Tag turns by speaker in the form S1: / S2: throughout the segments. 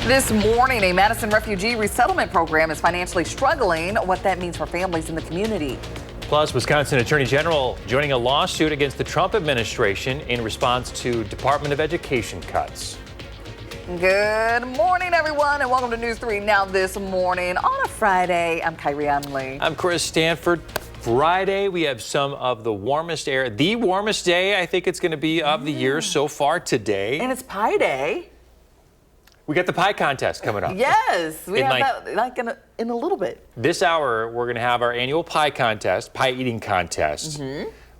S1: This morning, a Madison refugee resettlement program is financially struggling. What that means for families in the community.
S2: Plus, Wisconsin Attorney General joining a lawsuit against the Trump administration in response to Department of Education cuts.
S1: Good morning, everyone, and welcome to News 3 Now this morning on a Friday. I'm Kyrie Amley.
S2: I'm Chris Stanford. Friday, we have some of the warmest air. The warmest day, I think it's going to be of the year so far today.
S1: And it's Pie Day.
S2: We got the pie contest coming up.
S1: Yes, we have that in a little bit.
S2: This hour, we're going to have our annual pie contest, pie eating contest.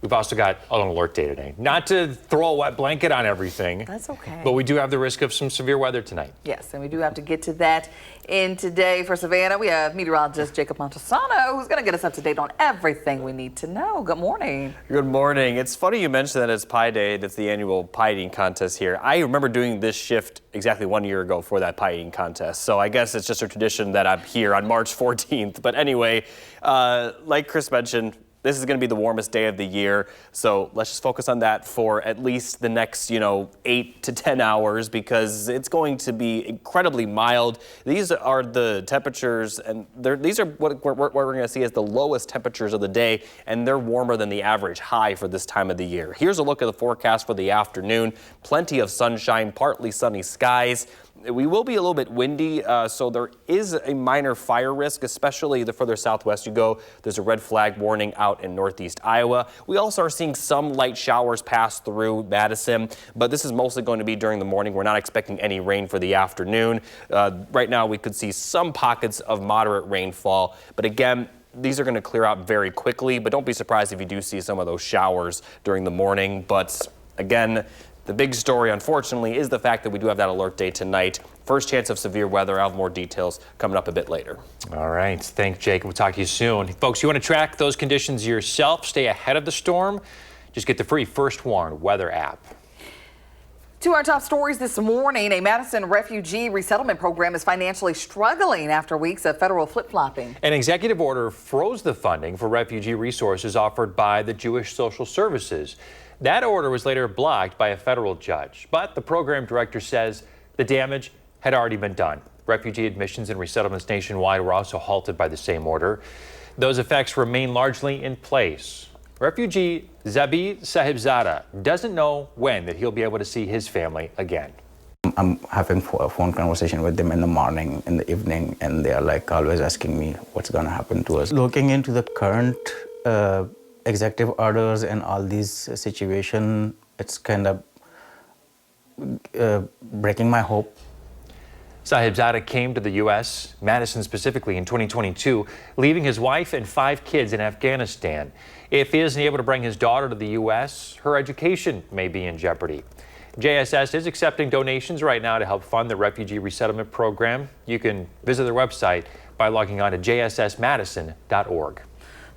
S2: We've also got an alert day today. Not to throw a wet blanket on everything.
S1: That's okay.
S2: But we do have the risk of some severe weather tonight.
S1: Yes, and we do have to get to that in today. For Savannah, we have meteorologist Jacob Montesano, who's going to get us up to date on everything we need to know. Good morning.
S3: Good morning. It's funny you mentioned that it's Pie Day. That's the annual pie eating contest here. I remember doing this shift exactly 1 year ago for that pie eating contest. So I guess it's just a tradition that I'm here on March 14th. But anyway, like Chris mentioned, this is going to be the warmest day of the year, so let's just focus on that for at least the next, 8 to 10 hours because it's going to be incredibly mild. These are the temperatures, and these are what we're going to see as the lowest temperatures of the day, and they're warmer than the average high for this time of the year. Here's a look at the forecast for the afternoon. Plenty of sunshine, partly sunny skies. We will be a little bit windy, so there is a minor fire risk, especially the further southwest you go. There's a red flag warning out in northeast Iowa. We also are seeing some light showers pass through Madison, but this is mostly going to be during the morning. We're not expecting any rain for the afternoon. Right now, we could see some pockets of moderate rainfall, but again, these are going to clear out very quickly, but don't be surprised if you do see some of those showers during the morning. But again, the big story, unfortunately, is the fact that we do have that alert day tonight. First chance of severe weather. I'll have more details coming up a bit later.
S2: All right. Thanks, Jake. We'll talk to you soon. Folks, you want to track those conditions yourself, stay ahead of the storm, just get the free First Warn weather app.
S1: To our top stories this morning, a Madison refugee resettlement program is financially struggling after weeks of federal flip-flopping.
S2: An executive order froze the funding for refugee resources offered by the Jewish Social Services. That order was later blocked by a federal judge, but the program director says the damage had already been done. Refugee admissions and resettlements nationwide were also halted by the same order. Those effects remain largely in place. Refugee Zabi Sahibzada doesn't know when that he'll be able to see his family again.
S4: I'm having a phone conversation with them in the morning, in the evening, and they're like always asking me what's going to happen to us. Looking into the current executive orders and all these situation, it's kind of breaking my hope.
S2: Sahibzada came to the U.S., Madison specifically, in 2022, leaving his wife and 5 kids in Afghanistan. If he isn't able to bring his daughter to the U.S., her education may be in jeopardy. JSS is accepting donations right now to help fund the refugee resettlement program. You can visit their website by logging on to jssmadison.org.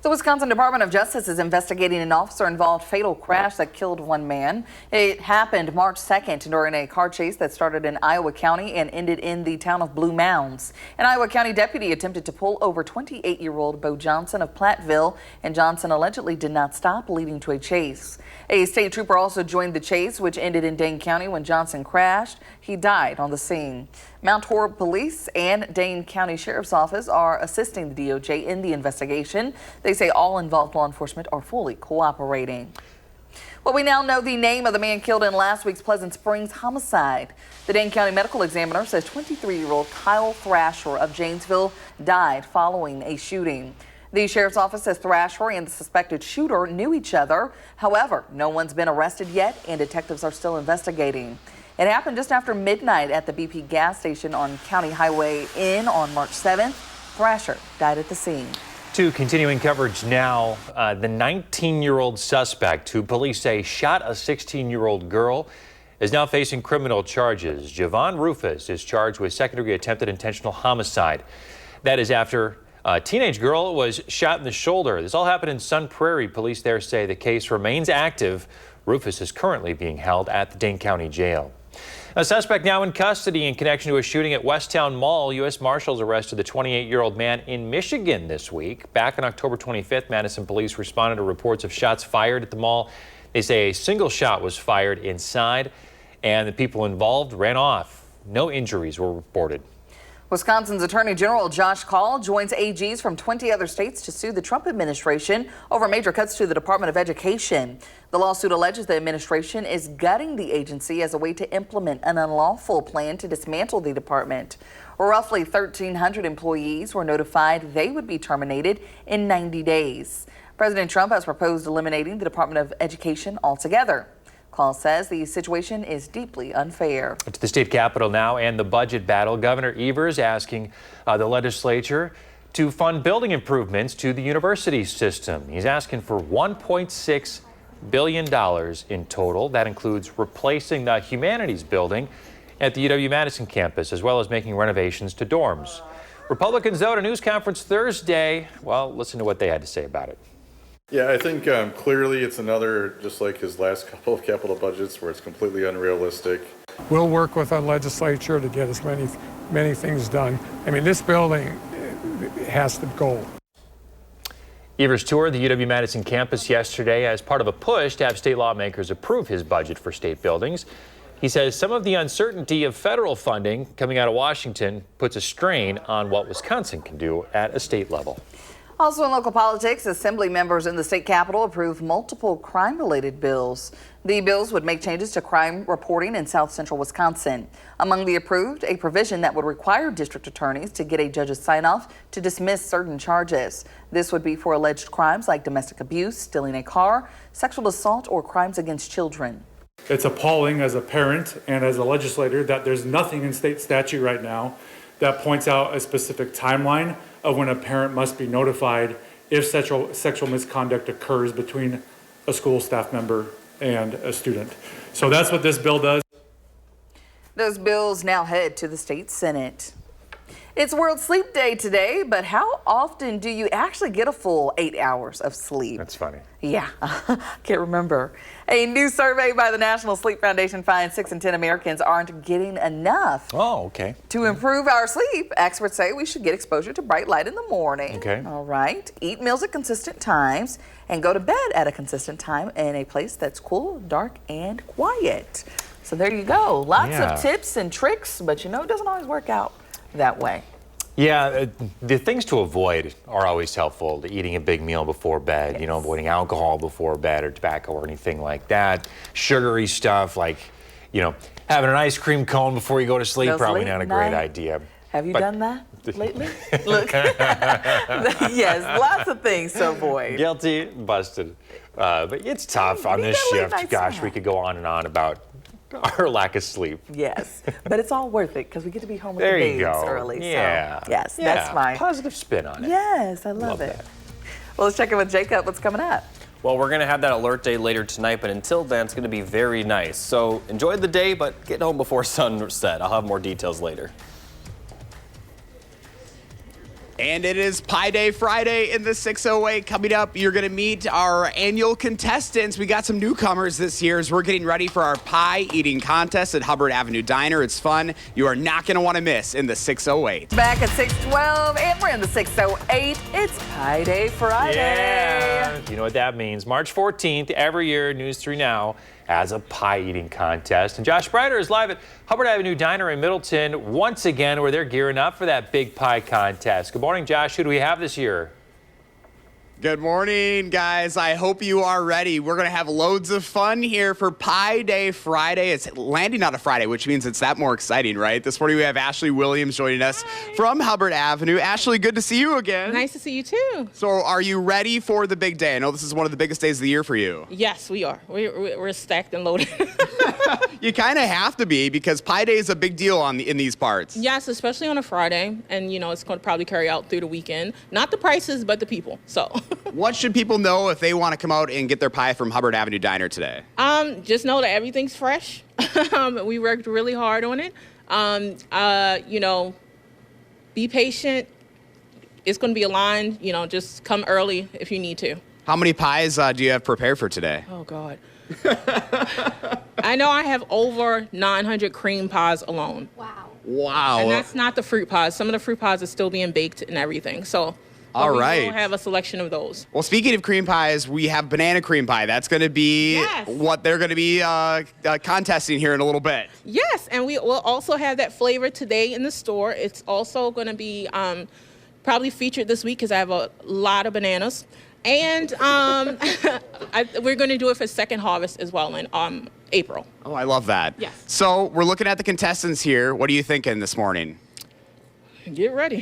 S1: The Wisconsin Department of Justice is investigating an officer-involved fatal crash that killed 1 man. It happened March 2nd during a car chase that started in Iowa County and ended in the town of Blue Mounds. An Iowa County deputy attempted to pull over 28-year-old Bo Johnson of Platteville, and Johnson allegedly did not stop, leading to a chase. A state trooper also joined the chase, which ended in Dane County when Johnson crashed. He died on the scene. Mount Horeb Police and Dane County Sheriff's Office are assisting the DOJ in the investigation. They say all involved law enforcement are fully cooperating. Well, we now know the name of the man killed in last week's Pleasant Springs homicide. The Dane County Medical Examiner says 23-year-old Kyle Thrasher of Janesville died following a shooting. The Sheriff's Office says Thrasher and the suspected shooter knew each other. However, no one's been arrested yet, and detectives are still investigating. It happened just after midnight at the BP gas station on County Highway N on March 7th. Thrasher died at the scene.
S2: To continuing coverage now, the 19-year-old suspect who police say shot a 16-year-old girl is now facing criminal charges. Javon Rufus is charged with second-degree attempted intentional homicide. That is after a teenage girl was shot in the shoulder. This all happened in Sun Prairie. Police there say the case remains active. Rufus is currently being held at the Dane County Jail. A suspect now in custody in connection to a shooting at Westtown Mall. U.S. Marshals arrested the 28-year-old man in Michigan this week. Back on October 25th, Madison police responded to reports of shots fired at the mall. They say a single shot was fired inside, and the people involved ran off. No injuries were reported.
S1: Wisconsin's Attorney General Josh Kaul joins AGs from 20 other states to sue the Trump administration over major cuts to the Department of Education. The lawsuit alleges the administration is gutting the agency as a way to implement an unlawful plan to dismantle the department. Roughly 1,300 employees were notified they would be terminated in 90 days. President Trump has proposed eliminating the Department of Education altogether. Kaul says the situation is deeply unfair.
S2: To the state capitol now and the budget battle. Governor Evers asking the legislature to fund building improvements to the university system. He's asking for $1.6 billion in total. That includes replacing the humanities building at the UW-Madison campus, as well as making renovations to dorms. Republicans, though, at a news conference Thursday, well, listen to what they had to say about it.
S5: Yeah, I think clearly it's another, just like his last couple of capital budgets, where it's completely unrealistic.
S6: We'll work with our legislature to get as many things done. I mean, this building has to go.
S2: Evers toured the UW-Madison campus yesterday as part of a push to have state lawmakers approve his budget for state buildings. He says some of the uncertainty of federal funding coming out of Washington puts a strain on what Wisconsin can do at a state level.
S1: Also in local politics, Assembly members in the state capitol approved multiple crime-related bills. The bills would make changes to crime reporting in south central Wisconsin. Among the approved, a provision that would require district attorneys to get a judge's sign-off to dismiss certain charges. This would be for alleged crimes like domestic abuse, stealing a car, sexual assault, or crimes against children.
S7: It's appalling as a parent and as a legislator that there's nothing in state statute right now that points out a specific timeline of when a parent must be notified if sexual misconduct occurs between a school staff member and a student. So that's what this bill does.
S1: Those bills now head to the state Senate. It's World Sleep Day today, but how often do you actually get a full 8 hours of sleep?
S2: That's funny.
S1: Yeah, can't remember. A new survey by the National Sleep Foundation finds 6 in 10 Americans aren't getting enough.
S2: Oh, okay.
S1: To improve our sleep, experts say we should get exposure to bright light in the morning.
S2: Okay.
S1: All right. Eat meals at consistent times and go to bed at a consistent time in a place that's cool, dark, and quiet. So there you go. Lots of tips and tricks, but you know, it doesn't always work out that way.
S2: Yeah, the things to avoid are always helpful. Eating a big meal before bed, you know, avoiding alcohol before bed or tobacco or anything like that. Sugary stuff like, you know, having an ice cream cone before you go to sleep, probably not a great idea.
S1: Have you done that lately? Look. Yes, lots of things to avoid.
S2: Guilty, busted. But it's tough on this shift. Gosh, we could go on and on about our lack of sleep.
S1: Yes, but it's all worth it because we get to be home with the babes early.
S2: Yeah.
S1: So, yes, that's fine.
S2: Positive spin on it.
S1: Yes, I love it.
S2: that.
S1: Well, let's check in with Jacob. What's coming up?
S3: Well, we're going to have that alert day later tonight, but until then, it's going to be very nice. So enjoy the day, but get home before sunset. I'll have more details later.
S8: And it is Pie Day Friday in the 608. Coming up, you're going to meet our annual contestants. We got some newcomers this year as we're getting ready for our pie eating contest at Hubbard Avenue Diner. It's fun. You are not going to want to miss in the 608.
S1: Back at 612, and we're in the 608. It's Pie Day Friday.
S2: Yeah, you know what that means. March 14th, every year, News 3 Now has a pie eating contest. And Josh Sprider is live at Hubbard Avenue Diner in Middleton once again, where they're gearing up for that big pie contest. Good morning, Josh. Who do we have this year?
S8: Good morning, guys. I hope you are ready. We're going to have loads of fun here for Pie Day Friday. It's landing on a Friday, which means it's that more exciting, right? This morning we have Ashley Williams joining us from Hubbard Avenue. Ashley, good to see you again.
S9: Nice to see you too.
S8: So are you ready for the big day? I know this is one of the biggest days of the year for you.
S9: Yes, we are. We're stacked and loaded.
S8: You kind of have to be because Pie Day is a big deal in these parts.
S9: Yes, especially on a Friday. And, you know, it's going to probably carry out through the weekend. Not the prices, but the people. So.
S8: What should people know if they want to come out and get their pie from Hubbard Avenue Diner today?
S9: Just know that everything's fresh. We worked really hard on it. You know, be patient. It's going to be a line. You know, just come early if you need to.
S8: How many pies do you have prepared for today?
S9: Oh, God. I know I have over 900 cream pies alone.
S8: Wow.
S9: And that's not the fruit pies. Some of the fruit pies are still being baked and everything. So
S8: All
S9: We
S8: right.
S9: will have a selection of those.
S8: Well, speaking of cream pies, we have banana cream pie. That's going to be
S9: Yes.
S8: what they're going to be contesting here in a little bit.
S9: Yes, and we will also have that flavor today in the store. It's also going to be probably featured this week because I have a lot of bananas. And we're going to do it for second harvest as well in April.
S8: Oh, I love that.
S9: Yes.
S8: So we're looking at the contestants here. What are you thinking this morning?
S9: Get ready.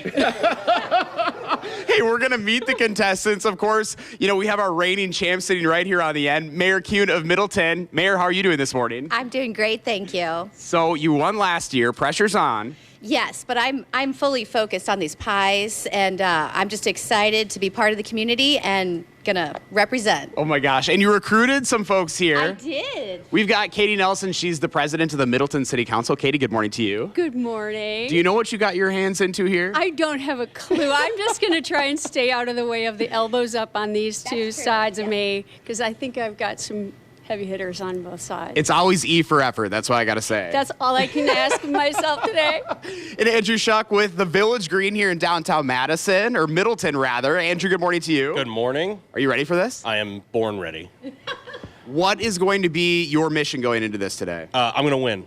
S8: Hey, we're going to meet the contestants. Of course, you know, we have our reigning champ sitting right here on the end, Mayor Kuhn of Middleton. Mayor, how are you doing this morning?
S10: I'm doing great, thank you.
S8: So you won last year. Pressure's on.
S10: Yes, but I'm fully focused on these pies, and I'm just excited to be part of the community and gonna represent.
S8: Oh my gosh. And you recruited some folks here.
S10: I did.
S8: We've got Katie Nelson. She's the president of the Middleton City Council. Katie, good morning to you.
S11: Good morning.
S8: Do you know what you got your hands into here?
S11: I don't have a clue. I'm just going to try and stay out of the way of the elbows up on these two sides of me because I think I've got some heavy hitters on both sides.
S8: It's always E for effort. That's what I got to say.
S11: That's all I can ask of myself today.
S8: And Andrew Shuck with the Village Green here in downtown Madison, or Middleton rather. Andrew, good morning to you.
S12: Good morning.
S8: Are you ready for this?
S12: I am born ready.
S8: What is going to be your mission going into this today?
S12: I'm going to win.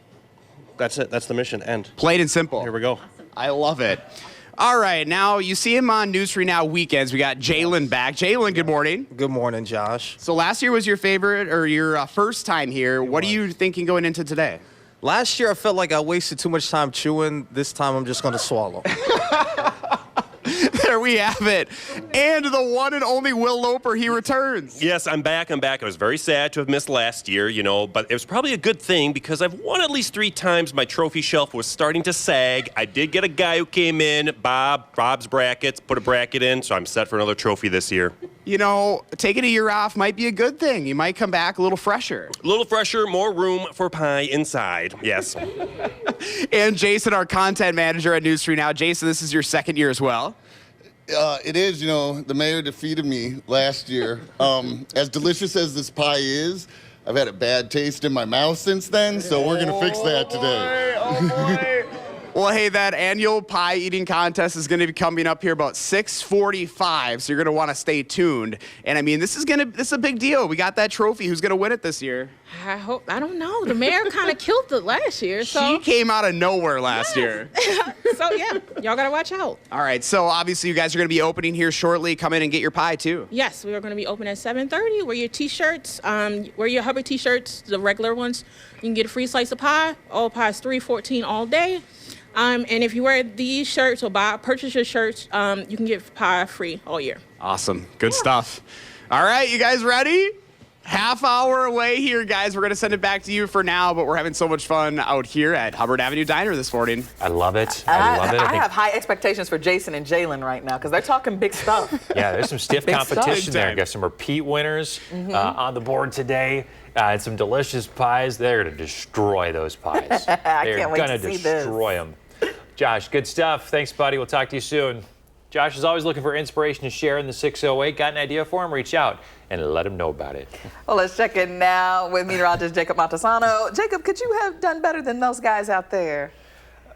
S12: That's it. That's the mission. End.
S8: Plain and simple.
S12: Here we go.
S8: I love it. All right, now you see him on News 3 Now weekends. We got Jalen back. Jalen, good morning.
S13: Good morning, Josh.
S8: So last year was your favorite or your first time here. What are you thinking going into today?
S13: Last year, I felt like I wasted too much time chewing. This time, I'm just going to swallow.
S8: There we have it. And the one and only Will Loper, he returns.
S12: Yes, I'm back. I was very sad to have missed last year, but it was probably a good thing because I've won at least 3 times. My trophy shelf was starting to sag. I did get a guy who came in, Bob's Brackets, put a bracket in, so I'm set for another trophy this year.
S8: Taking a year off might be a good thing. You might come back a little fresher.
S12: A little fresher, more room for pie inside. Yes.
S8: And Jason, our content manager at News 3 Now. Jason, this is your second year as well.
S14: It is, the mayor defeated me last year. As delicious as this pie is, I've had a bad taste in my mouth since then, so we're going to fix that today.
S8: Oh boy. Well, hey, that annual pie eating contest is going to be coming up here about 6:45, so you're going to want to stay tuned. And I mean, this is a big deal. We got that trophy. Who's going to win it this year?
S9: I don't know. The mayor kind of killed it last year. So.
S8: She came out of nowhere last year.
S9: So, yeah, y'all got to watch out.
S8: All right, so obviously you guys are going to be opening here shortly. Come in and get your pie, too.
S9: Yes, we are going to be open at 7:30. Wear your T-shirts. Wear your Hubbard T-shirts, the regular ones. You can get a free slice of pie. All pies $3.14 all day. And if you wear these shirts or purchase your shirts, you can get pie free all year.
S8: Awesome. Good stuff. All right, you guys ready? Half hour away here, guys. We're going to send it back to you for now, but we're having so much fun out here at Hubbard Avenue Diner this morning.
S2: I love it. I love it.
S1: I have high expectations for Jason and Jalen right now because they're talking big stuff.
S2: Yeah, there's some stiff
S1: Big
S2: competition
S1: stuff.
S2: there. Got some repeat winners on the board today. And some delicious pies. They're going to destroy those pies.
S1: I can't wait to see this.
S2: They're going to destroy them. Josh, good stuff. Thanks, buddy. We'll talk to you soon. Josh is always looking for inspiration to share in the 608. Got an idea for him? Reach out and let him know about it.
S1: Well, let's check in now with meteorologist Jacob Montasano. Jacob, could you have done better than those guys out there?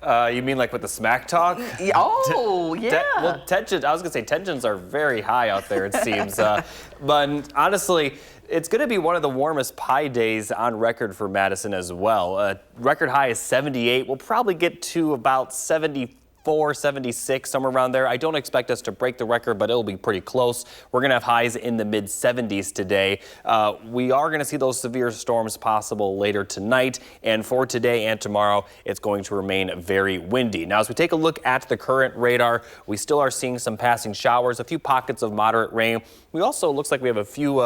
S3: You mean like with the smack talk?
S1: Oh, yeah.
S3: Well, tensions, I was going to say tensions are very high out there, it seems. But honestly, it's going to be one of the warmest pie days on record for Madison as well. Record high is 78. We'll probably get to about 74, 76, somewhere around there. I don't expect us to break the record, but it'll be pretty close. We're going to have highs in the mid-70s today. We are going to see those severe storms possible later tonight, and for today and tomorrow, it's going to remain very windy. Now, as we take a look at the current radar, we still are seeing some passing showers, a few pockets of moderate rain. We also, looks like we have a few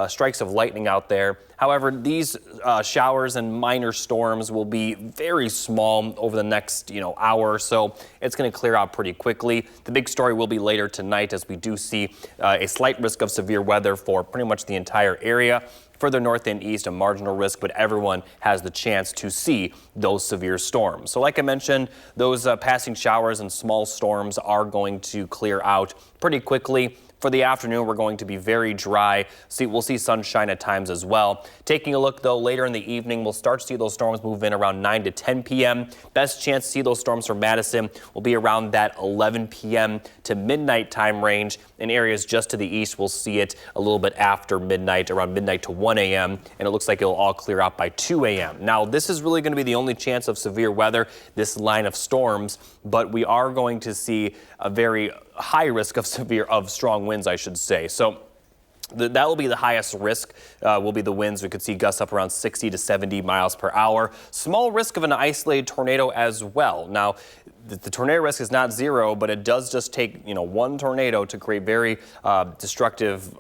S3: strikes of lightning out there. However, these showers and minor storms will be very small over the next, hour or so. It's going to clear out pretty quickly. The big story will be later tonight as we do see a slight risk of severe weather for pretty much the entire area. Further north and east, a marginal risk, but everyone has the chance to see those severe storms. So like I mentioned, those passing showers and small storms are going to clear out pretty quickly. For the afternoon, we're going to be very dry. We'll see sunshine at times as well. Taking a look, though, later in the evening, we'll start to see those storms move in around 9 to 10 p.m. Best chance to see those storms from Madison will be around that 11 p.m. to midnight time range. In areas just to the east, we'll see it a little bit after midnight, around midnight to 1 a.m., and it looks like it'll all clear out by 2 a.m. Now, this is really going to be the only chance of severe weather, this line of storms, but we are going to see a very high risk of strong winds, I should say. So that will be the highest risk, will be the winds. We could see gusts up around 60 to 70 miles per hour. Small risk of an isolated tornado as well. Now, the tornado risk is not zero, but it does just take, one tornado to create very destructive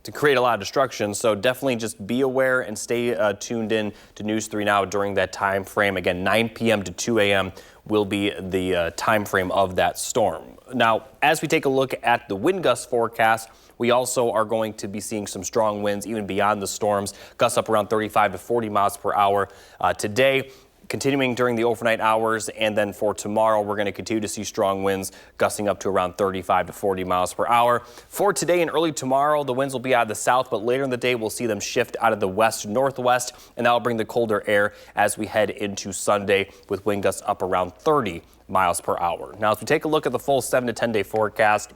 S3: to create a lot of destruction. So definitely just be aware and stay tuned in to News 3 Now during that time frame. Again, 9 p.m. to 2 a.m. will be the time frame of that storm. Now, as we take a look at the wind gust forecast, we also are going to be seeing some strong winds even beyond the storms. Gusts up around 35 to 40 miles per hour today. Continuing during the overnight hours, and then for tomorrow, we're going to continue to see strong winds gusting up to around 35 to 40 miles per hour. For today and early tomorrow, the winds will be out of the south, but later in the day, we'll see them shift out of the west to northwest, and that will bring the colder air as we head into Sunday with wind gusts up around 30 miles per hour. Now, as we take a look at the full 7 to 10 day forecast,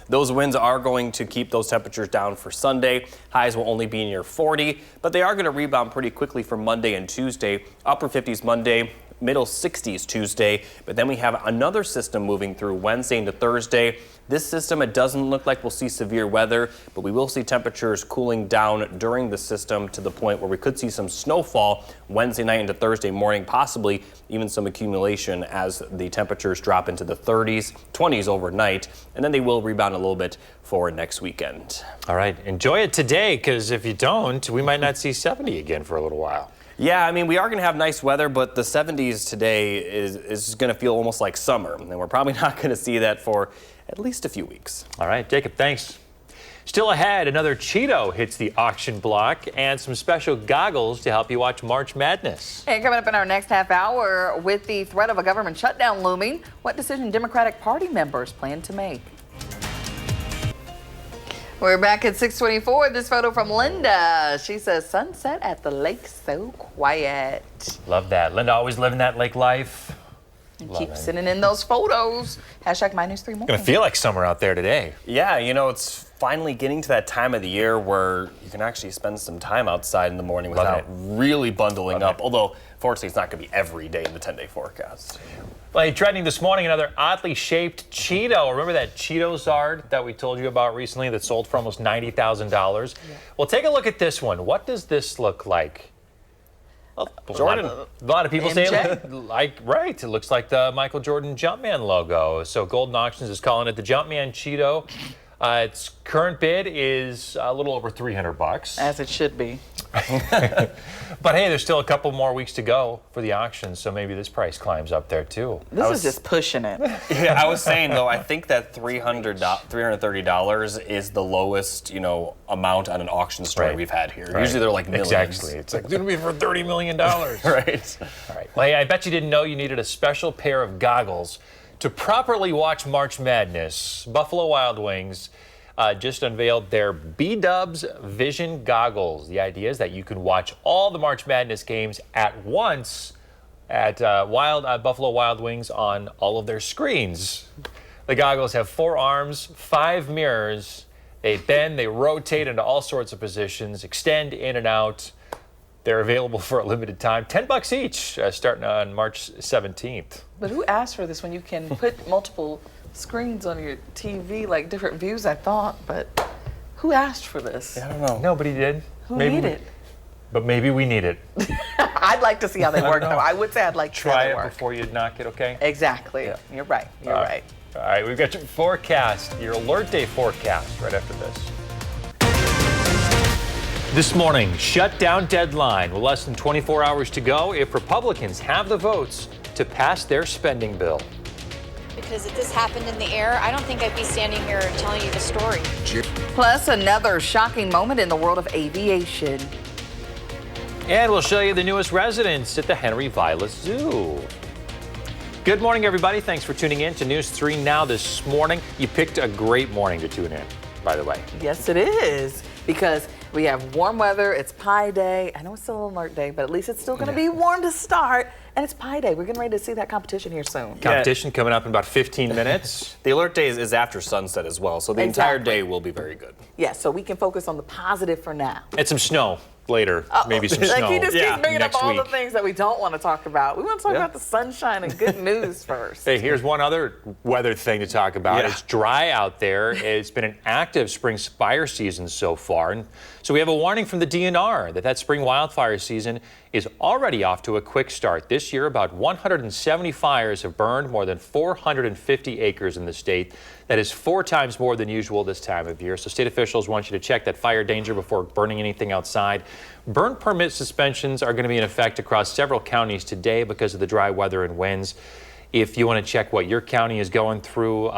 S3: those winds are going to keep those temperatures down for Sunday. Highs will only be near 40, but they are going to rebound pretty quickly for Monday and Tuesday. Upper 50s Monday, middle 60s Tuesday, but then we have another system moving through Wednesday into Thursday. This system, it doesn't look like we'll see severe weather, but we will see temperatures cooling down during the system to the point where we could see some snowfall Wednesday night into Thursday morning, possibly even some accumulation as the temperatures drop into the 30s, 20s overnight, and then they will rebound a little bit for next weekend.
S2: All right, enjoy it today, because if you don't, we might not see 70 again for a little while.
S3: Yeah, I mean, we are going to have nice weather, but the 70s today is going to feel almost like summer, and we're probably not going to see that for at least a few weeks.
S2: All right, Jacob, thanks. Still ahead, another Cheeto hits the auction block and some special goggles to help you watch March Madness.
S1: And coming up in our next half hour, with the threat of a government shutdown looming, what decision Democratic Party members plan to make? We're back at 6:24. This photo from Linda. She says, sunset at the lake so quiet.
S2: Love that. Linda always living that lake life.
S1: And keep sending in those photos. Hashtag MyNews3 Morning.
S2: Gonna feel like summer out there today.
S3: Yeah, it's finally getting to that time of the year where you can actually spend some time outside in the morning without really bundling up. Although, fortunately, it's not going to be every day in the 10-day forecast.
S2: Well, trending this morning, another oddly shaped Cheeto. Remember that Cheeto-Zard that we told you about recently that sold for almost $90,000? Yeah. Well, take a look at this one. What does this look like? Well,
S3: Jordan.
S2: A lot of people say, it looks like the Michael Jordan Jumpman logo. So Golden Auctions is calling it the Jumpman Cheeto. Its current bid is a little over $300.
S1: As it should be.
S2: But hey, there's still a couple more weeks to go for the auction, so maybe this price climbs up there too.
S1: This is just pushing it.
S3: Yeah, I was saying though, I think that $330 is the lowest, amount on an auction story we've had here.
S2: Right.
S3: Usually they're like millions.
S2: Exactly. It's like, it's gonna be for $30 million.
S3: Right.
S2: All right. Well, hey, I bet you didn't know you needed a special pair of goggles to properly watch March Madness. Buffalo Wild Wings just unveiled their B-Dubs Vision Goggles. The idea is that you can watch all the March Madness games at once at Buffalo Wild Wings on all of their screens. The goggles have 4 arms, 5 mirrors. They bend, they rotate into all sorts of positions, extend in and out. They're available for a limited time, $10 each, starting on March 17th.
S1: But who asked for this when you can put multiple screens on your TV, like different views, I thought, but who asked for this?
S3: I don't know.
S2: Nobody did.
S1: Who needed it?
S2: But maybe we need it.
S1: I'd like to see how they work, though. I would say I'd like to
S2: try it before you knock it, okay?
S1: Exactly. Yeah. You're right. You're right.
S2: All right, we've got your forecast, your alert day forecast right after this. This morning, shutdown deadline with less than 24 hours to go if Republicans have the votes to pass their spending bill.
S15: Because if this happened in the air, I don't think I'd be standing here telling you the story.
S1: Plus, another shocking moment in the world of aviation.
S2: And we'll show you the newest residents at the Henry Vilas Zoo. Good morning, everybody. Thanks for tuning in to News 3 Now this morning. You picked a great morning to tune in, by the way.
S1: Yes, it is, because we have warm weather. It's Pi Day. I know it's still an alert day, but at least it's still going to be warm to start. And it's Pi Day. We're getting ready to see that competition here soon.
S2: Competition coming up in about 15 minutes.
S3: The alert day is after sunset as well, so the entire day will be very good.
S1: Yeah, so we can focus on the positive for now.
S2: And some snow later, maybe some snow.
S1: He just keeps bringing up all
S2: week.
S1: the things that we don't want to talk about. We want to talk about the sunshine and good news first.
S2: Hey, here's one other weather thing to talk about. It's dry out there. It's been an active spring fire season so far. And so we have a warning from the DNR that spring wildfire season is already off to a quick start. This year, about 170 fires have burned more than 450 acres in the state. That is 4 times more than usual this time of year. So state officials want you to check that fire danger before burning anything outside. Burn permit suspensions are going to be in effect across several counties today because of the dry weather and winds. If you want to check what your county is going through,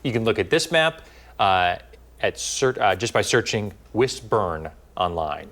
S2: you can look at this map just by searching WISC-Burn online.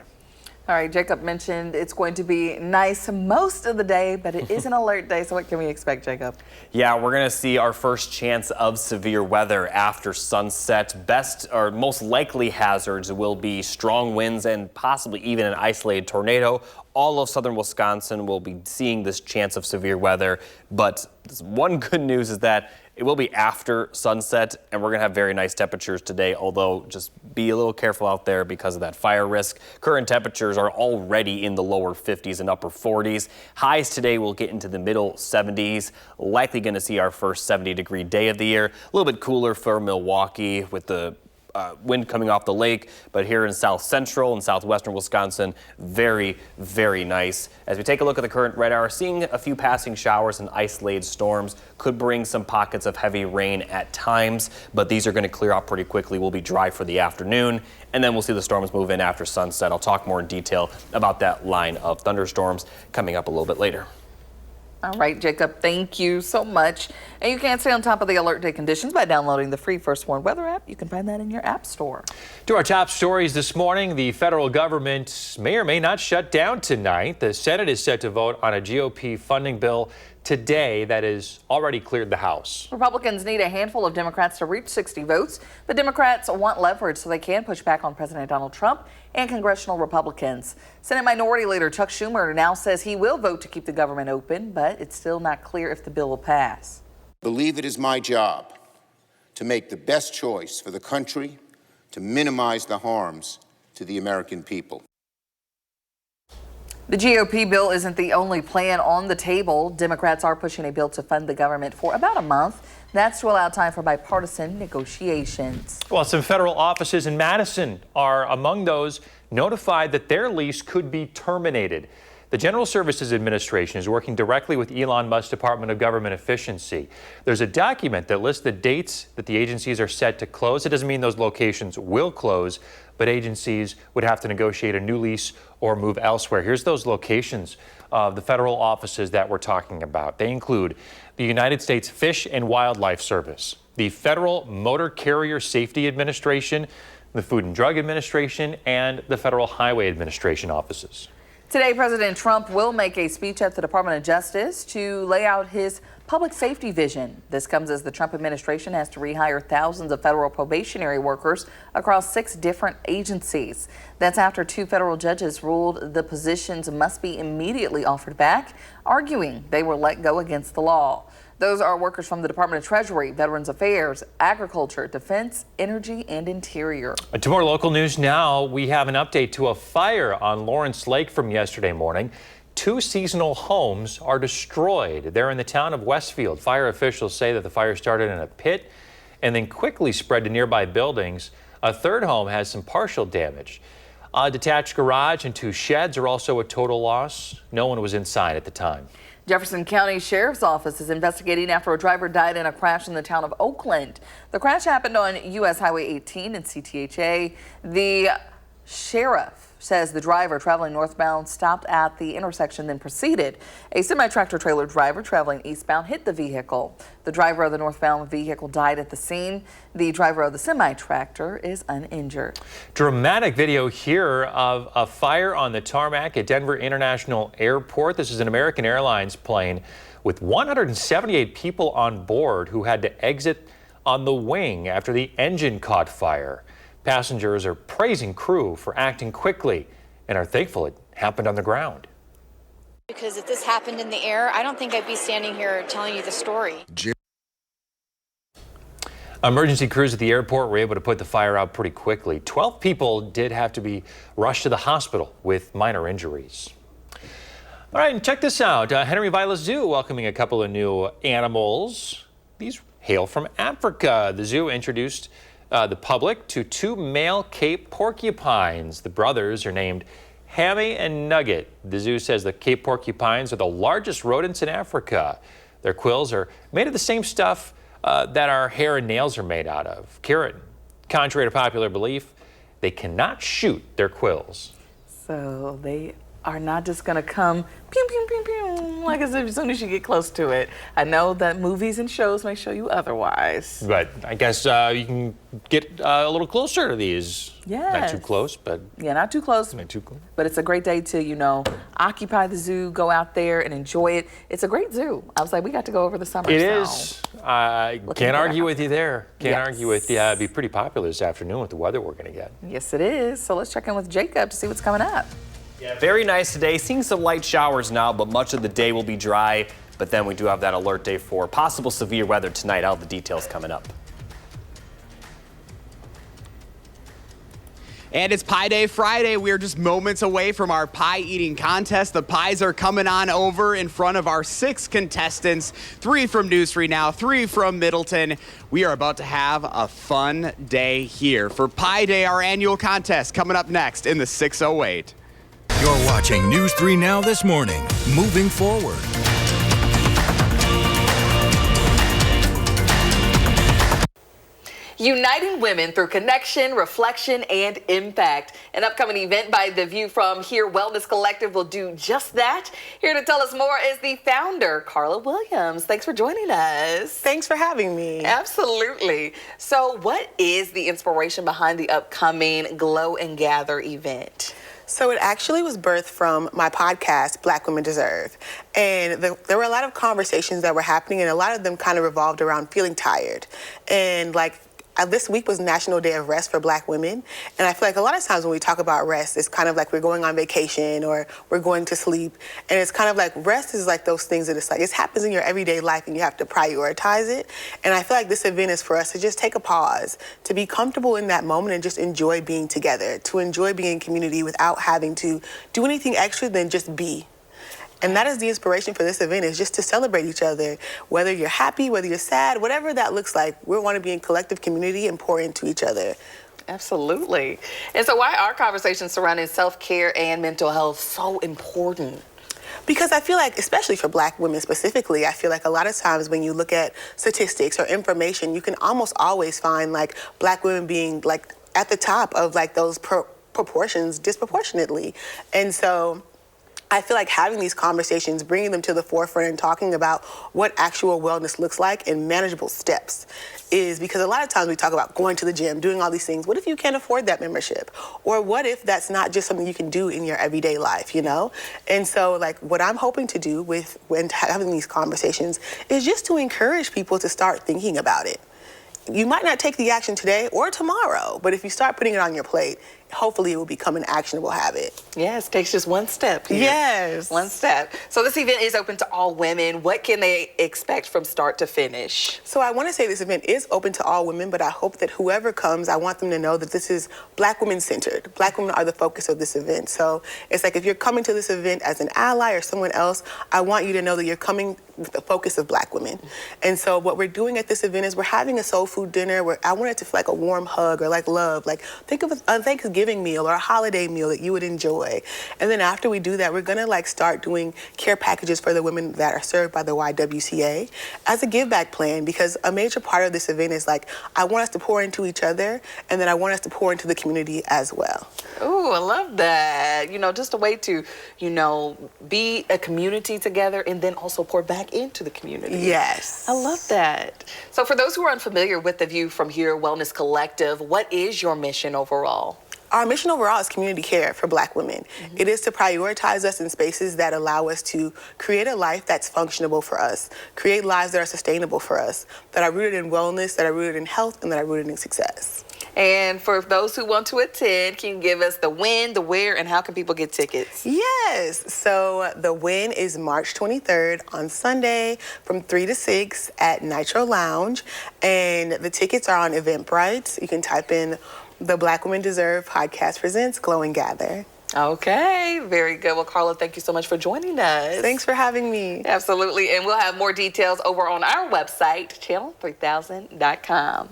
S1: All right, Jacob mentioned it's going to be nice most of the day, but it is an alert day, so what can we expect, Jacob?
S3: Yeah, we're going to see our first chance of severe weather after sunset. Best or most likely hazards will be strong winds and possibly even an isolated tornado. All of southern Wisconsin will be seeing this chance of severe weather, but one good news is that it will be after sunset, and we're going to have very nice temperatures today, although just be a little careful out there because of that fire risk. Current temperatures are already in the lower 50s and upper 40s. Highs today will get into the middle 70s. Likely going to see our first 70-degree day of the year. A little bit cooler for Milwaukee with the wind coming off the lake, but here in south central and southwestern Wisconsin, very, very nice. As we take a look at the current radar, seeing a few passing showers and isolated storms could bring some pockets of heavy rain at times, but these are going to clear out pretty quickly. We'll be dry for the afternoon, and then we'll see the storms move in after sunset. I'll talk more in detail about that line of thunderstorms coming up a little bit later.
S1: All right, Jacob, thank you so much. And you can stay on top of the alert day conditions by downloading the free First Warn Weather app. You can find that in your app store.
S2: To our top stories this morning, the federal government may or may not shut down tonight. The Senate is set to vote on a GOP funding bill today that has already cleared the House.
S1: Republicans need a handful of Democrats to reach 60 votes. The Democrats want leverage so they can push back on President Donald Trump and congressional Republicans. Senate Minority Leader Chuck Schumer now says he will vote to keep the government open, but it's still not clear if the bill will pass.
S16: I believe it is my job to make the best choice for the country, to minimize the harms to the American people.
S1: The GOP bill isn't the only plan on the table. Democrats are pushing a bill to fund the government for about a month. That's to allow time for bipartisan negotiations.
S2: Well, some federal offices in Madison are among those notified that their lease could be terminated. The General Services Administration is working directly with Elon Musk's Department of Government Efficiency. There's a document that lists the dates that the agencies are set to close. It doesn't mean those locations will close, but agencies would have to negotiate a new lease or move elsewhere. Here's those locations of the federal offices that we're talking about. They include the United States Fish and Wildlife Service, the Federal Motor Carrier Safety Administration, the Food and Drug Administration, and the Federal Highway Administration offices.
S1: Today, President Trump will make a speech at the Department of Justice to lay out his public safety vision. This comes as the Trump administration has to rehire thousands of federal probationary workers across 6 different agencies. That's after 2 federal judges ruled the positions must be immediately offered back, arguing they were let go against the law. Those are workers from the Department of Treasury, Veterans Affairs, Agriculture, Defense, Energy, and Interior.
S2: To more local news now, we have an update to a fire on Lawrence Lake from yesterday morning. 2 seasonal homes are destroyed. They're in the town of Westfield. Fire officials say that the fire started in a pit and then quickly spread to nearby buildings. A 3rd home has some partial damage. A detached garage and 2 sheds are also a total loss. No one was inside at the time.
S1: Jefferson County Sheriff's Office is investigating after a driver died in a crash in the town of Oakland. The crash happened on U.S. Highway 18 in CTHA. The sheriff says the driver traveling northbound stopped at the intersection, then proceeded. A semi-tractor trailer driver traveling eastbound hit the vehicle. The driver of the northbound vehicle died at the scene. The driver of the semi-tractor is uninjured.
S2: Dramatic video here of a fire on the tarmac at Denver International Airport. This is an American Airlines plane with 178 people on board who had to exit on the wing after the engine caught fire. Passengers are praising crew for acting quickly and are thankful it happened on the ground.
S15: Because if this happened in the air, I don't think I'd be standing here telling you the story.
S2: Emergency crews at the airport were able to put the fire out pretty quickly. 12 people did have to be rushed to the hospital with minor injuries. All right, and check this out. Henry Vila Zoo welcoming a couple of new animals. These hail from Africa. The zoo introduced the public to 2 male Cape porcupines. The brothers are named Hammy and Nugget. The zoo says the Cape porcupines are the largest rodents in Africa. Their quills are made of the same stuff that our hair and nails are made out of, keratin. Contrary to popular belief, they cannot shoot their quills.
S1: So they are not just going to come pew, pew, pew, pew, like as soon as you get close to it. I know that movies and shows may show you otherwise.
S2: But I guess you can get a little closer to these.
S1: Yes.
S2: Not too close, but...
S1: Yeah, not too close.
S2: Not too close.
S1: But it's a great day to, you know, occupy the zoo, go out there and enjoy it. It's a great zoo. I was like, we got to go over the summer.
S2: It is. I can't argue with you there. Can't argue with you. It'd be pretty popular this afternoon with the weather we're going to get.
S1: Yes, it is. So let's check in with Jacob to see what's coming up.
S3: Yeah, very nice today. Seeing some light showers now, but much of the day will be dry. But then we do have that alert day for possible severe weather tonight. All the details coming up.
S8: And it's Pie Day Friday. We are just moments away from our pie eating contest. The pies are coming on over in front of our 6 contestants, 3 from News 3 Now, 3 from Middleton. We are about to have a fun day here for Pie Day, our annual contest, coming up next in the 608.
S17: You're watching News 3 Now this morning. Moving forward.
S1: Uniting women through connection, reflection, and impact. An upcoming event by the View from Here Wellness Collective will do just that. Here to tell us more is the founder, Carla Williams. Thanks for joining us.
S18: Thanks for having me.
S1: Absolutely. So what is the inspiration behind the upcoming Glow and Gather event?
S18: So it actually was birthed from my podcast, Black Women Deserve. And there were a lot of conversations that were happening, and a lot of them kind of revolved around feeling tired. And like, this week was National Day of Rest for Black women. And I feel like a lot of times when we talk about rest, it's kind of like we're going on vacation or we're going to sleep. And it's kind of like rest is like those things that it's like, it happens in your everyday life and you have to prioritize it. And I feel like this event is for us to just take a pause, to be comfortable in that moment and just enjoy being together, to enjoy being in community without having to do anything extra than just be. And that is the inspiration for this event, is just to celebrate each other. Whether you're happy, whether you're sad, whatever that looks like, we want to be in collective community and pour into each other.
S1: Absolutely. And so why are conversations surrounding self-care and mental health so important?
S18: Because I feel like, especially for Black women specifically, I feel like a lot of times when you look at statistics or information, you can almost always find like Black women being like at the top of like those proportions disproportionately. And so I feel like having these conversations, bringing them to the forefront and talking about what actual wellness looks like in manageable steps is because a lot of times we talk about going to the gym, doing all these things. What if you can't afford that membership? Or what if that's not just something you can do in your everyday life, you know? And so like what I'm hoping to do when having these conversations is just to encourage people to start thinking about it. You might not take the action today or tomorrow, but if you start putting it on your plate, hopefully it will become an actionable habit.
S1: Yes, takes just one step here.
S18: Yes.
S1: One step. So this event is open to all women. What can they expect from start to finish?
S18: So I want to say this event is open to all women, but I hope that whoever comes, I want them to know that this is Black women centered. Black women are the focus of this event. So it's like if you're coming to this event as an ally or someone else, I want you to know that you're coming with the focus of Black women. And so what we're doing at this event is we're having a soul food dinner where I want it to feel like a warm hug or like love. Like think of a Thanksgiving meal or a holiday meal that you would enjoy. And then after we do that, we're gonna like start doing care packages for the women that are served by the YWCA as a give back plan, because a major part of this event is like, I want us to pour into each other and then I want us to pour into the community as well.
S1: Ooh, I love that. You know, just a way to, you know, be a community together and then also pour back into the community.
S18: Yes.
S1: I love that. So for those who are unfamiliar with the View from Here Wellness Collective, what is your mission overall?
S18: Our mission overall is community care for Black women. It is to prioritize us in spaces that allow us to create a life that's functionable for us, create lives that are sustainable for us, that are rooted in wellness, that are rooted in health, and that are rooted in success.
S1: And for those who want to attend, can you give us the when, the where, and how can people get tickets?
S18: Yes. So the win is March 23rd on Sunday from 3 to 6 at Nitro Lounge. And the tickets are on Eventbrite. You can type in The Black Women Deserve Podcast Presents Glow and Gather.
S1: Okay, very good. Well, Carla, thank you so much for joining us.
S18: Thanks for having me.
S1: Absolutely. And we'll have more details over on our website, channel3000.com.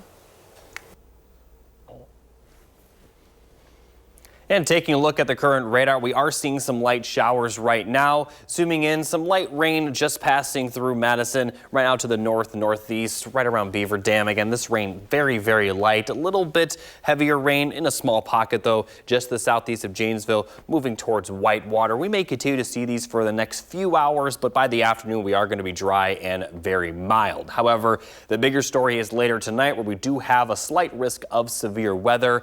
S3: And taking a look at the current radar, we are seeing some light showers right now. Zooming in, some light rain just passing through Madison, right out to the northeast, right around Beaver Dam. Again, this rain very, very light. A little bit heavier rain in a small pocket, though, just the southeast of Janesville, moving towards Whitewater. We may continue to see these for the next few hours, but by the afternoon, we are going to be dry and very mild. However, the bigger story is later tonight, where we do have a slight risk of severe weather,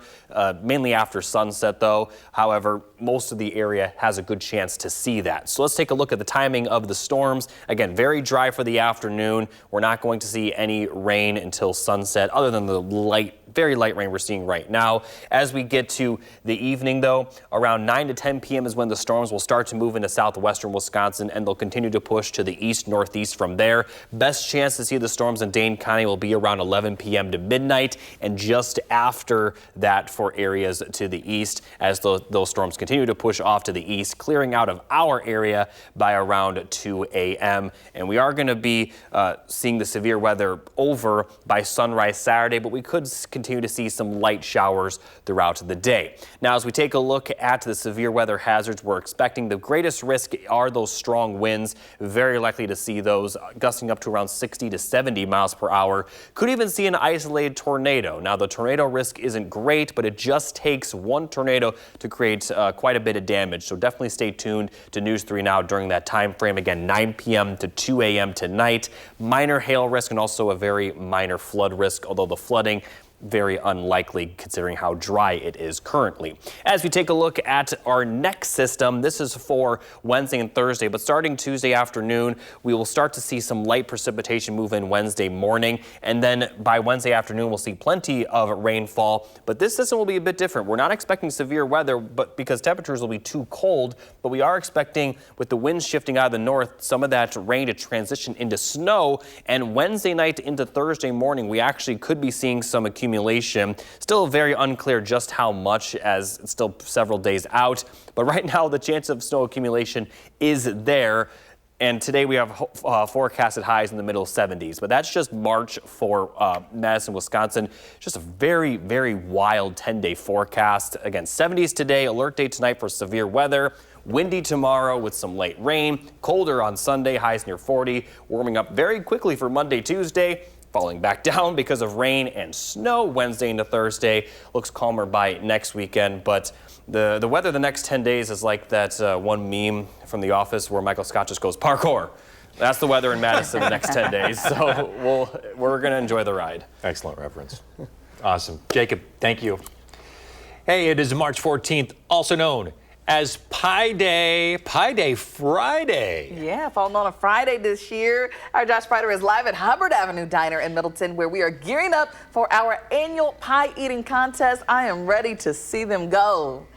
S3: mainly after sunset, though. However, most of the area has a good chance to see that. So let's take a look at the timing of the storms. Again, very dry for the afternoon. We're not going to see any rain until sunset, other than the very light rain we're seeing right now. As we get to the evening, though, around 9 to 10 p.m. is when the storms will start to move into southwestern Wisconsin, and they'll continue to push to the east-northeast from there. Best chance to see the storms in Dane County will be around 11 p.m. to midnight, and just after that for areas to the east, as those storms continue to push off to the east, clearing out of our area by around 2 a.m. And we are going to be seeing the severe weather over by sunrise Saturday, but we could continue to see some light showers throughout the day. Now, as we take a look at the severe weather hazards, we're expecting the greatest risk are those strong winds. Very likely to see those gusting up to around 60 to 70 miles per hour. Could even see an isolated tornado. Now, the tornado risk isn't great, but it just takes one tornado to create quite a bit of damage. So definitely stay tuned to News 3 Now during that time frame. Again, 9 p.m. to 2 a.m. tonight. Minor hail risk and also a very minor flood risk, although the flooding very unlikely considering how dry it is currently. As we take a look at our next system, this is for Wednesday and Thursday, but starting Tuesday afternoon, we will start to see some light precipitation move in Wednesday morning, and then by Wednesday afternoon, we'll see plenty of rainfall, but this system will be a bit different. We're not expecting severe weather, but because temperatures will be too cold, but we are expecting, with the winds shifting out of the north, some of that rain to transition into snow, and Wednesday night into Thursday morning, we actually could be seeing some accumulation. Still very unclear just how much, as it's still several days out. But right now, the chance of snow accumulation is there. And today we have forecasted highs in the middle 70s. But that's just March for Madison, Wisconsin. Just a very, very wild 10-day forecast. Again, 70s today, alert day tonight for severe weather. Windy tomorrow with some late rain. Colder on Sunday, highs near 40. Warming up very quickly for Monday, Tuesday. Falling back down because of rain and snow Wednesday into Thursday. Looks calmer by next weekend, but the weather the next 10 days is like that one meme from The Office where Michael Scott just goes, parkour. That's the weather in Madison the next 10 days, so we're going to enjoy the ride.
S2: Excellent reference. Awesome. Jacob, thank you. Hey, it is March 14th, also known as Pi Day Friday.
S1: Yeah, falling on a Friday this year. Our Josh Prider is live at Hubbard Avenue Diner in Middleton, where we are gearing up for our annual pie eating contest. I am ready to see them go.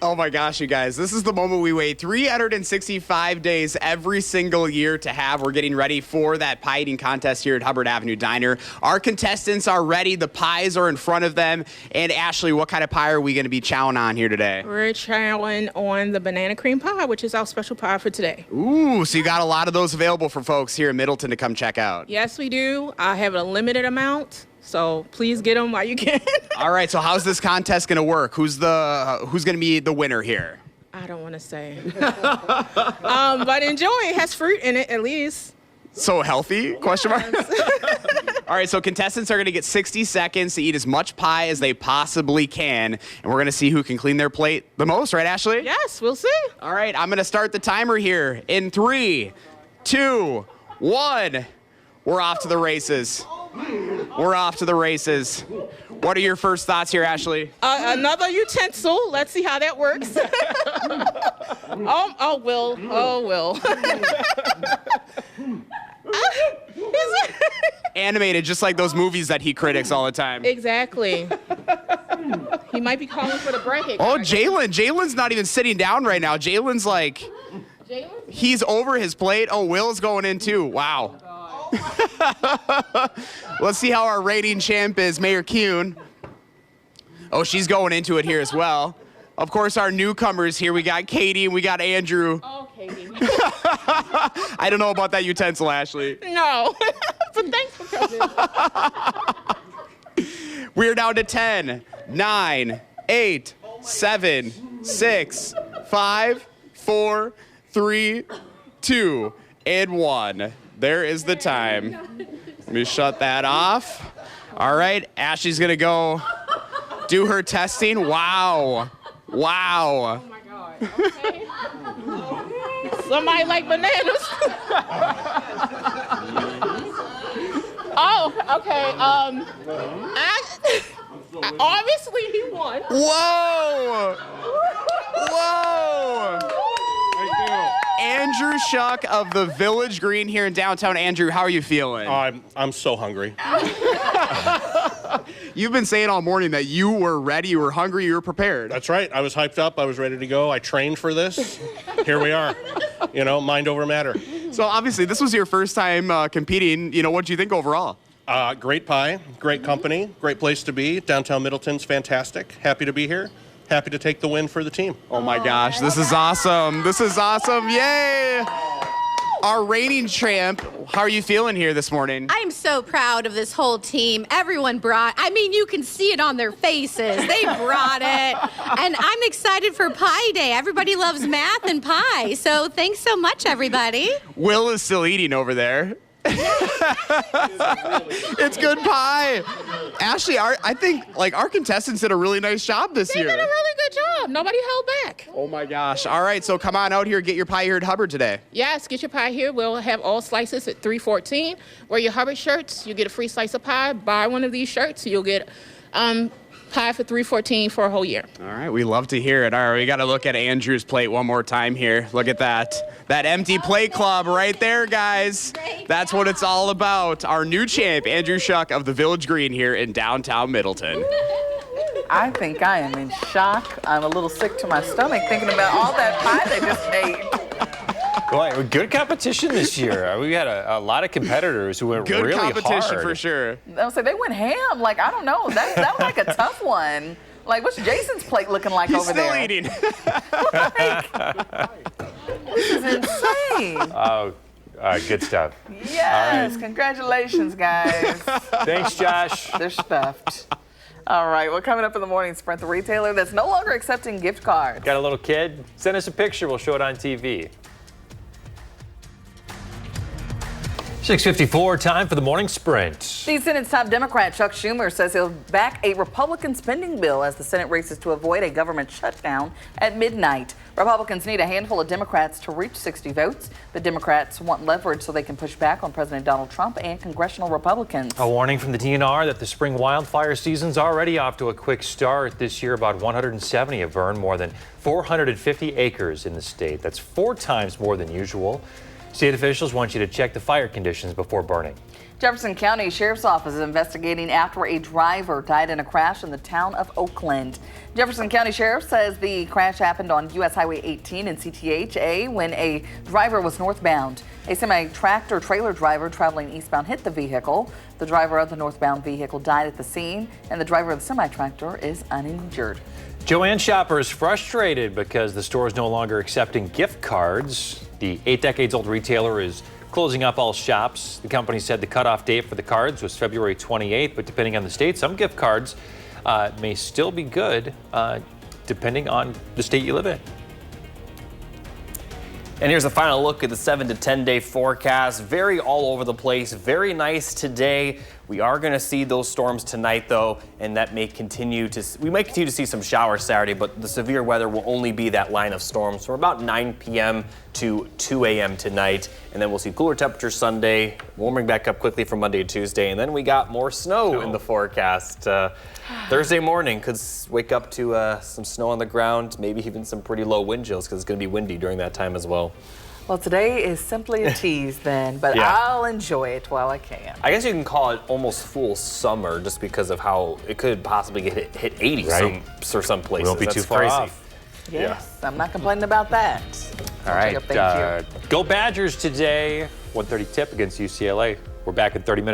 S8: Oh my gosh, you guys, this is the moment we wait 365 days every single year to have. We're getting ready for that pie eating contest here at Hubbard Avenue Diner. Our contestants are ready. The pies are in front of them. And Ashley, what kind of pie are we going to be chowing on here today?
S9: We're chowing on the banana cream pie, which is our special pie for today.
S8: Ooh, so you got a lot of those available for folks here in Middleton to come check out.
S9: Yes, we do. I have a limited amount, so please get them while you can.
S8: All right, so how's this contest going to work? Who's going to be the winner here?
S9: I don't want to say. But enjoy. It has fruit in it, at least.
S8: So healthy? Question mark. All right, so contestants are going to get 60 seconds to eat as much pie as they possibly can, and we're going to see who can clean their plate the most, right, Ashley?
S9: Yes, we'll see.
S8: All right, I'm going to start the timer here in 3, 2, 1. We're off to the races. We're off to the races. What are your first thoughts here, Ashley?
S9: Another utensil. Let's see how that works. Oh, Will. Oh, Will.
S8: Animated, just like those movies that he critiques all the time.
S9: Exactly. He might be calling for the bracket.
S8: Oh, Jalen. Jalen's not even sitting down right now. Jalen's like, he's over his plate. Oh, Will's going in too. Wow. Let's see how our reigning champ is, Mayor Kuhn. Oh, she's going into it here as well. Of course, our newcomers here. We got Katie and we got Andrew.
S9: Oh, Katie.
S8: I don't know about that utensil, Ashley.
S9: No, but thanks for coming.
S8: We're down to 10, 9, 8, 7, 6, 5, 4, 3, 2, and 1. There is the time. Let me shut that off. All right, Ashley's gonna go do her testing. Wow. Wow.
S9: Oh my God. Okay. Somebody like bananas. Oh, okay. Obviously he won.
S8: Whoa! Whoa!
S7: Thank you.
S8: Andrew Shuck of the Village Green here in downtown. Andrew, how are you feeling?
S12: I'm so hungry.
S8: You've been saying all morning that you were ready, you were hungry, you were prepared.
S12: That's right. I was hyped up. I was ready to go. I trained for this. Here we are. You know, mind over matter.
S8: So obviously this was your first time competing. You know, what do you think overall?
S12: Great pie, great company, great place to be. Downtown Middleton's fantastic. Happy to be here. Happy to take the win for the team.
S8: Oh my gosh, this is awesome. This is awesome. Yay! Our reigning champ, how are you feeling here this morning?
S10: I'm so proud of this whole team. Everyone brought, I mean, you can see it on their faces. They brought it. And I'm excited for Pie Day. Everybody loves math and pie. So thanks so much, everybody.
S8: Will is still eating over there. It's good pie. Ashley, I think our contestants did a really nice job this year.
S9: They did a really good job. Nobody held back.
S8: Oh my gosh. All right, so come on out here, get your pie here at Hubbard today.
S9: Yes, get your pie here. We'll have all slices at $3.14. Wear your Hubbard shirts. You get a free slice of pie. Buy one of these shirts. You'll get pie for $3.14 for a whole year.
S8: All right, we love to hear it. All right, we got to look at Andrew's plate one more time here. Look at that. That empty plate club right there, guys. That's what it's all about. Our new champ, Andrew Shuck of the Village Green here in downtown Middleton.
S1: I think I am in shock. I'm a little sick to my stomach thinking about all that pie they just ate.
S2: Boy, good competition this year. We had a lot of competitors who went really hard.
S8: Good competition for sure.
S1: I was like, they went ham. Like, I don't know. That was like a tough one. Like, what's Jason's plate looking like over there?
S8: He's still eating.
S1: This is insane.
S2: Oh, good stuff.
S1: Yes, right. Congratulations, guys.
S2: Thanks, Josh.
S1: They're stuffed. All right, well, coming up in the morning, Sprint, the retailer that's no longer accepting gift cards.
S2: Got a little kid? Send us a picture. We'll show it on TV. 6:54, time for the morning Sprint.
S1: The Senate's top Democrat, Chuck Schumer, says he'll back a Republican spending bill as the Senate races to avoid a government shutdown at midnight. Republicans need a handful of Democrats to reach 60 votes. The Democrats want leverage so they can push back on President Donald Trump and congressional Republicans.
S2: A warning from the DNR that the spring wildfire season's already off to a quick start. This year, about 170 have burned more than 450 acres in the state. That's 4 times more than usual. State officials want you to check the fire conditions before burning.
S1: Jefferson County Sheriff's Office is investigating after a driver died in a crash in the town of Oakland. Jefferson County Sheriff says the crash happened on U.S. Highway 18 in CTHA when a driver was northbound. A semi-tractor trailer driver traveling eastbound hit the vehicle. The driver of the northbound vehicle died at the scene, and the driver of the semi-tractor is uninjured.
S2: Joann shoppers frustrated because the store is no longer accepting gift cards. The 8 decades old retailer is closing up all shops. The company said the cutoff date for the cards was February 28th, but depending on the state, some gift cards may still be good depending on the state you live in.
S3: And here's a final look at the 7 to 10 day forecast. Very all over the place. Very nice today. We are going to see those storms tonight, though, and that may continue to. We might continue to see some showers Saturday, but the severe weather will only be that line of storms from about 9 p.m. to 2 a.m. tonight, and then we'll see cooler temperatures Sunday, warming back up quickly from Monday to Tuesday, and then we got more snow in the forecast. Thursday morning could wake up to some snow on the ground, maybe even some pretty low wind chills because it's going to be windy during that time as well.
S1: Well, today is simply a tease then, but
S3: Yeah.
S1: I'll enjoy it while I can.
S3: I guess you can call it almost full summer just because of how it could possibly get hit 80
S2: Right.
S3: for some places.
S2: We won't be
S3: That's
S2: too far
S3: crazy.
S2: off.
S1: Yes, I'm not complaining about that.
S2: All right.
S1: Thank you.
S2: Go Badgers today. 1:30 tip against UCLA. We're back in 30 minutes.